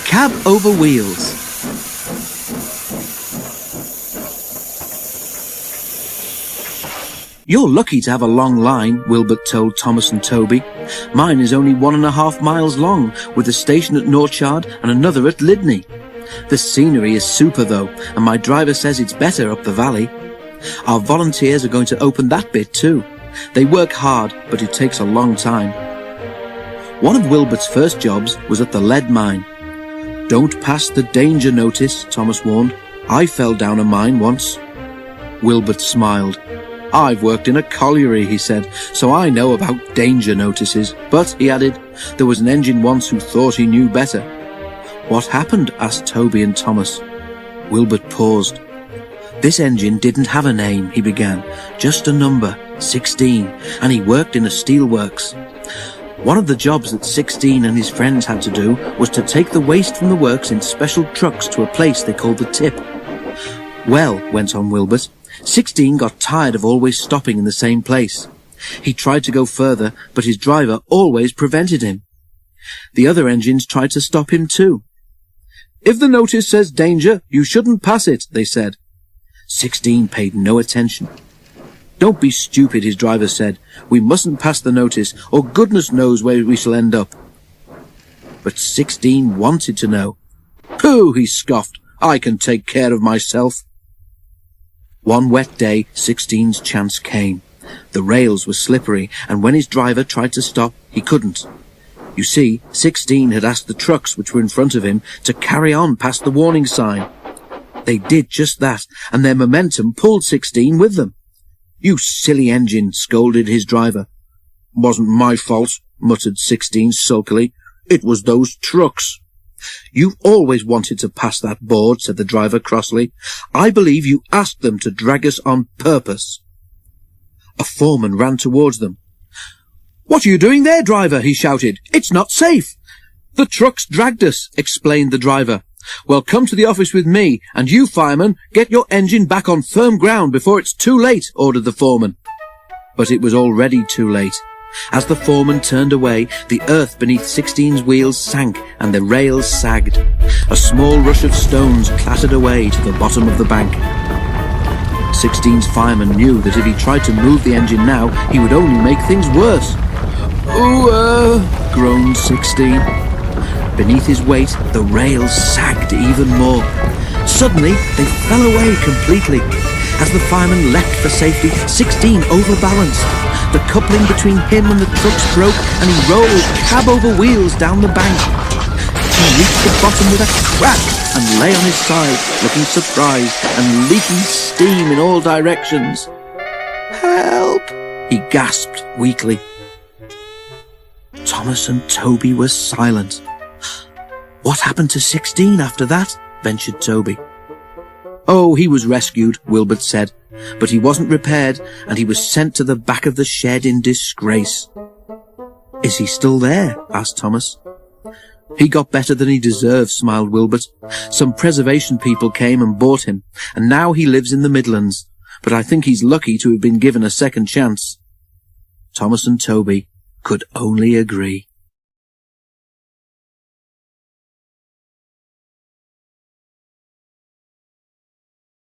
Cab over wheels. You're lucky to have a long line, Wilbert told Thomas and Toby. Mine is only 1.5 miles long, with a station at Norchard and another at Lydney. The scenery is super though, and my driver says it's better up the valley. Our volunteers are going to open that bit too. They work hard, but it takes a long time. One of Wilbert's first jobs was at the lead mine. Don't pass the danger notice, Thomas warned. I fell down a mine once. Wilbert smiled. I've worked in a colliery, he said, so I know about danger notices. But, he added, there was an engine once who thought he knew better. What happened? Asked Toby and Thomas. Wilbert paused. This engine didn't have a name, he began, just a number, 16, and he worked in a steelworks. One of the jobs that 16 and his friends had to do was to take the waste from the works in special trucks to a place they called the tip. Well, went on Wilbert, 16 got tired of always stopping in the same place. He tried to go further, but his driver always prevented him. The other engines tried to stop him too. If the notice says danger, you shouldn't pass it, they said. 16 paid no attention. Don't be stupid, his driver said. We mustn't pass the notice, or goodness knows where we shall end up. But 16 wanted to know. Pooh, he scoffed. I can take care of myself. One wet day, 16's chance came. The rails were slippery, and when his driver tried to stop, he couldn't. You see, 16 had asked the trucks which were in front of him to carry on past the warning sign. They did just that, and their momentum pulled 16 with them. You silly engine, scolded his driver. Wasn't my fault, muttered 16 sulkily. It was those trucks. You always wanted to pass that board, said the driver crossly. I believe you asked them to drag us on purpose. A foreman ran towards them. What are you doing there, driver? He shouted. It's not safe. The trucks dragged us, explained the driver. Well, come to the office with me, and you, fireman, get your engine back on firm ground before it's too late, ordered the foreman. But it was already too late. As the foreman turned away, the earth beneath 16's wheels sank and the rails sagged. A small rush of stones clattered away to the bottom of the bank. 16's fireman knew that if he tried to move the engine now, he would only make things worse. Ooh, groaned 16. Beneath his weight, the rails sagged even more. Suddenly, they fell away completely. As the fireman leapt for safety, 16 overbalanced. The coupling between him and the trucks broke, and he rolled cab over wheels down the bank. He reached the bottom with a crack and lay on his side, looking surprised and leaking steam in all directions. Help! He gasped weakly. Thomas and Toby were silent. What happened to 16 after that? Ventured Toby. Oh, he was rescued, Wilbert said, but he wasn't repaired, and he was sent to the back of the shed in disgrace. Is he still there? Asked Thomas. He got better than he deserved, smiled Wilbert. Some preservation people came and bought him, and now he lives in the Midlands, but I think he's lucky to have been given a second chance. Thomas and Toby could only agree.